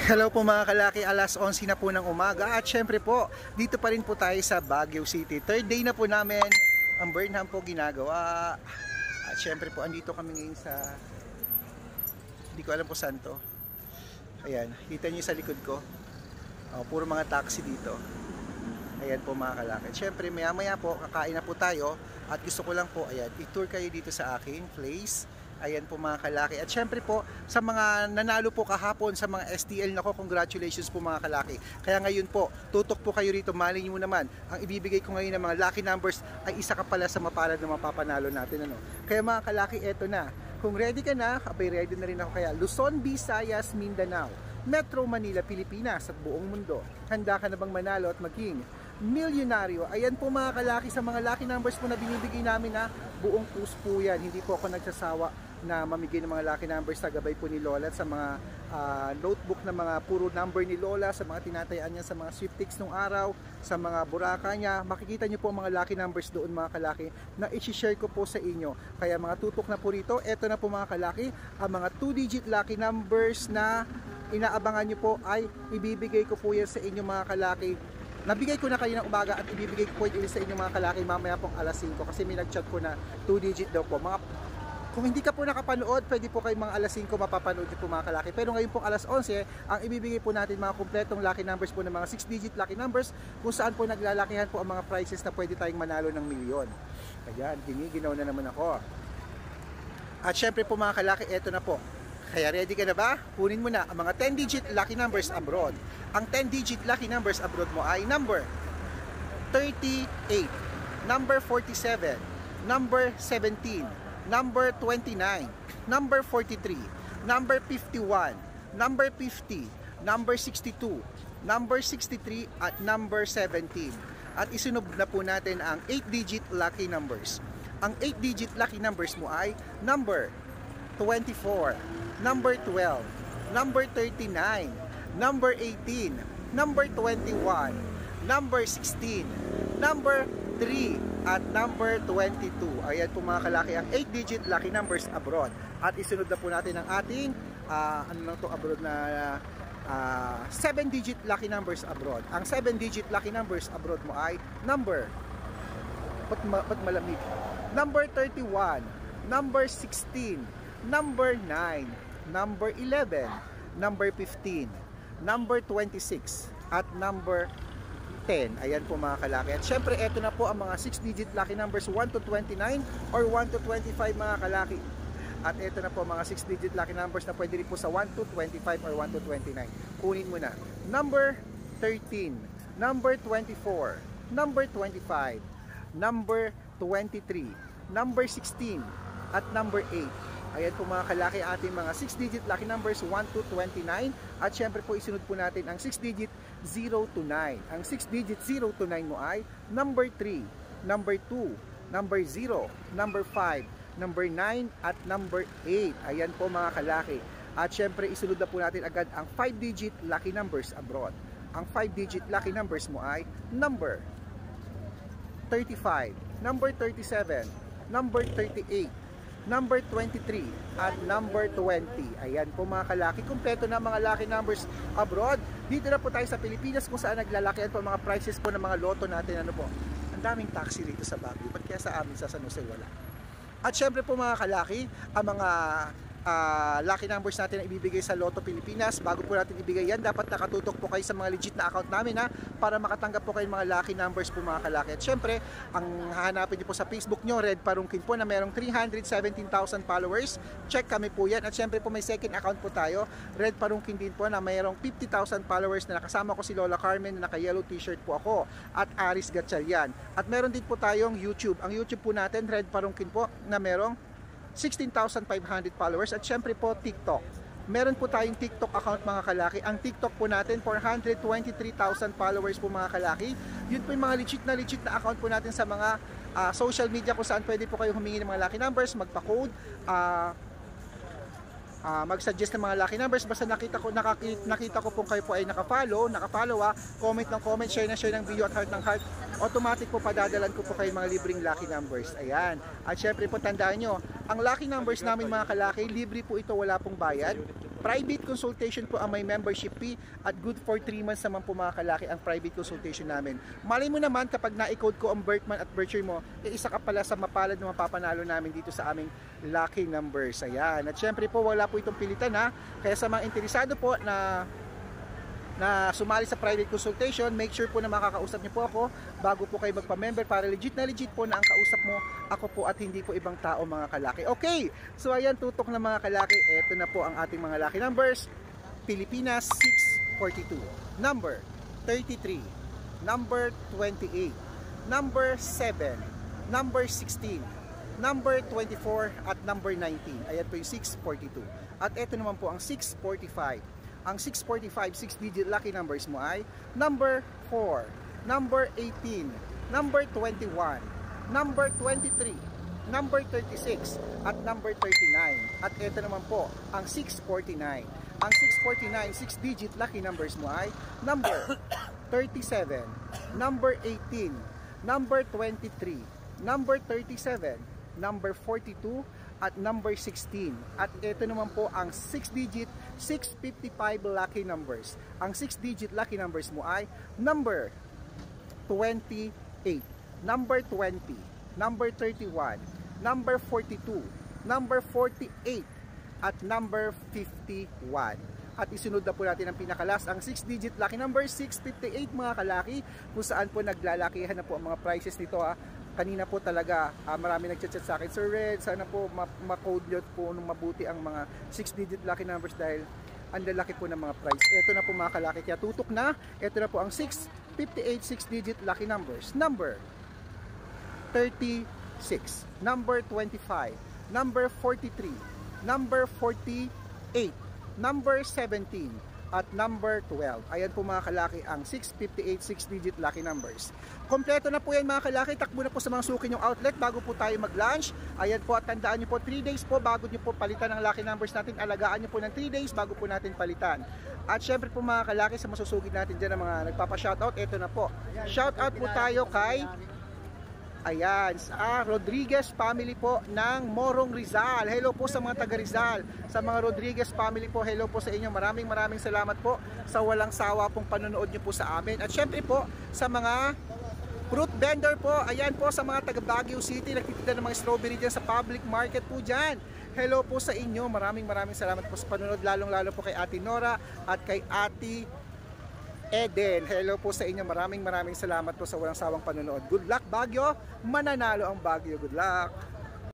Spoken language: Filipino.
Hello po mga kalaki, alas 11 na po ng umaga at syempre po, dito pa rin po tayo sa Baguio City. Third day na po namin ang Burnham po ginagawa. At syempre po, andito kami ngayon sa, hindi ko alam po saan to. Ayan, kita nyo sa likod ko. Puro mga taxi dito. Ayan po mga kalaki. At syempre maya maya po, kakain na po tayo. At gusto ko lang po, ayan, i-tour kayo dito sa aking place. Ayan po mga kalaki. At syempre po, sa mga nanalo po kahapon sa mga STL, nako, congratulations po mga kalaki. Kaya ngayon po, tutok po kayo rito. Mali nyo naman, ang ibibigay ko ngayon ng mga lucky numbers ay isa ka pala sa mapalad na mapapanalo natin. Ano? Kaya mga kalaki, eto na. Kung ready ka na, abay ready na rin ako. Kaya Luzon, Visayas, Mindanao, Metro Manila, Pilipinas at buong mundo. Handa ka na bang manalo at maging milyonaryo? Ayan po mga kalaki, sa mga lucky numbers po na binibigay namin, na buong puso po yan. Hindi po ako nagsasawa na mamigay ng mga lucky numbers sa gabay po ni Lola, at sa mga notebook na mga puro number ni Lola, sa mga tinatayaan niya sa mga sweepstakes nung araw, sa mga buraka niya. Makikita niyo po mga lucky numbers doon mga kalaki na i-share ko po sa inyo. Kaya mga tutok na po rito, eto na po mga kalaki, ang mga 2-digit lucky numbers na inaabangan niyo po ay ibibigay ko po yan sa inyo mga kalaki. Nabigay ko na kayo ng umaga at ibibigay ko po yan sa inyo mga kalaki mamaya pong alas 5, kasi may nag-chat po na 2-digit daw po. Kung hindi ka po nakapanood, pwede po kayo mga alas 5 mapapanood po mga kalaki. Pero ngayon po alas 11, ang ibibigay po natin mga kumpletong lucky numbers po ng mga 6-digit lucky numbers, kung saan po naglalakihan po ang mga prizes na pwede tayong manalo ng milyon. Ayan, giniginaw na naman ako. At syempre po mga kalaki, eto na po. Kaya ready ka na ba? Kunin mo na ang mga 10-digit lucky numbers abroad. Ang 10-digit lucky numbers abroad mo ay number 38, number 47, number 17, number 29, number 43, number 51, number 50, number 62, number 63, at number 17. At isunod na po natin ang 8-digit lucky numbers. Ang 8-digit lucky numbers mo ay number 24, number 12, number 39, number 18, number 21, number 16, number 3, at number 22. Ayan po mga kalaki ang 8-digit lucky numbers abroad. At isunod na po natin ang ating ano lang to abroad na 7-digit lucky numbers abroad. Ang 7-digit lucky numbers abroad mo ay number malamig, number 31, number 16, number 9, number 11, number 15, number 26, at number 10. Ayan po mga kalaki. At syempre, eto na po ang mga 6-digit lucky numbers 1 to 29 or 1 to 25 mga kalaki. At eto na po mga 6-digit lucky numbers na pwede rin po sa 1 to 25 or 1 to 29. Kunin mo na. Number 13, number 24, number 25, number 23, number 16, at number 8. Ayan po mga kalaki, ating mga 6-digit lucky numbers 1 to 29. At syempre po isunod po natin ang 6-digit 0 to 9. Ang 6-digit 0 to 9 mo ay number 3, number 2, number 0, number 5, number 9, at number 8. Ayan po mga kalaki. At syempre isunod na po natin agad ang 5-digit lucky numbers abroad. Ang 5-digit lucky numbers mo ay number 35, number 37, number 38, number 23, at number 20. Ayan po mga kalaki, kumpleto na mga lucky numbers abroad. Dito na po tayo sa Pilipinas kung saan naglalakihan po mga prices po ng mga loto natin. Ano po, ang daming taxi dito sa Baguio, ba't kaya sa amin sa San Jose wala? At syempre po mga kalaki, ang mga lucky numbers natin na ibibigay sa Lotto Pilipinas, bago po natin ibigay yan, dapat nakatutok po kayo sa mga legit na account namin, para makatanggap po kayo mga lucky numbers po mga kalaki. At syempre, ang hahanapin niyo po sa Facebook nyo, Red Parungkin po, na merong 317,000 followers. Check kami po yan. At syempre po may second account po tayo, Red Parungkin din po, na mayroong 50,000 followers, na nakasama ko si Lola Carmen, na naka-yellow t-shirt po ako, at Aris Gatchalian. At meron din po tayong YouTube. Ang YouTube po natin, Red Parungkin po, na merong 16,500 followers. At syempre po TikTok. Meron po tayong TikTok account mga kalaki. Ang TikTok po natin 423,000 followers po mga kalaki. Yun po yung mga legit na account po natin sa mga social media kung saan pwede po kayo humingi ng mga lucky numbers, magpa-code, mag-suggest ng mga lucky numbers. Basta nakita ko po kayo po ay naka-follow, comment ng comment, share ng video at heart ng heart, automatic po padadalan ko po kayo mga libreng lucky numbers. Ayan. At syempre po tandaan nyo, ang lucky numbers namin mga kalaki, libre po ito, wala pong bayad. Private consultation po ang may membership fee at good for 3 months naman po mga kalaki ang private consultation namin. Malay mo naman kapag na-code ko ang birth month at birth year mo, isa ka pala sa mapalad na mapapanalo namin dito sa aming lucky numbers. Ayan. At syempre po wala po itong pilitan ha. Kaya sa mga interesado po na sumali sa private consultation, make sure po na makakausap niyo po ako bago po kayo magpa-member para legit po na ang kausap mo ako po at hindi po ibang tao mga kalaki. Okay, so ayan tutok na mga kalaki, eto na po ang ating mga lucky numbers. Pilipinas 642, number 33, number 28, number 7, number 16, number 24 at number 19. Ayan po yung 642. At eto naman po ang 645. Ang 645, 6-digit lucky numbers mo ay number 4, number 18, number 21, number 23, number 36, at number 39. At ito naman po, ang 649. Ang 649, 6-digit lucky numbers mo ay number 37, number 18, number 23, number 37, number 42, at number 16. At ito naman po ang 6-digit 655 lucky numbers. Ang 6-digit lucky numbers mo ay number 28, number 20, number 31, number 42, number 48, at number 51. At isunod na po natin ang pinakalas, ang 6-digit lucky number 658 mga kalaki, kung saan po naglalakihan na po ang mga prices nito ha. Kanina po talaga marami nagchat-chat sa akin, Sir Red, sana po ma-code nyo po nung mabuti ang mga 6-digit lucky numbers dahil ang lalaki po ng mga price. Ito na po mga kalaki, kaya tutok na. Ito na po ang 658 6-digit lucky numbers. Number 36, number 25, number 43, number 48, number 17, at number 12. Ayan po mga kalaki ang 658 6-digit lucky numbers. Kompleto na po yan mga kalaki. Takbo na po sa mga suki yung outlet bago po tayo mag-lunch. Ayan po, at tandaan nyo po 3 days po bago nyo po palitan ang lucky numbers natin. Alagaan nyo po ng 3 days bago po natin palitan. At syempre po mga kalaki, sa masusugid natin dyan ng mga nagpapa-shoutout, eto na po. Shoutout po tayo kay ayan, Rodriguez family po ng Morong Rizal. Hello po sa mga taga Rizal. Sa mga Rodriguez family po, hello po sa inyo. Maraming salamat po sa walang sawa pong panonood nyo po sa amin. At syempre po sa mga fruit vendor po, ayan po sa mga taga Baguio City, nagtitinda ng mga strawberry dyan sa public market po dyan. Hello po sa inyo. Maraming salamat po sa panonood, lalong-lalo po kay Ate Nora at kay Ate Eden. Hello po sa inyo. Maraming salamat po sa walang sawang panonood. Good luck Baguio. Mananalo ang Baguio. Good luck.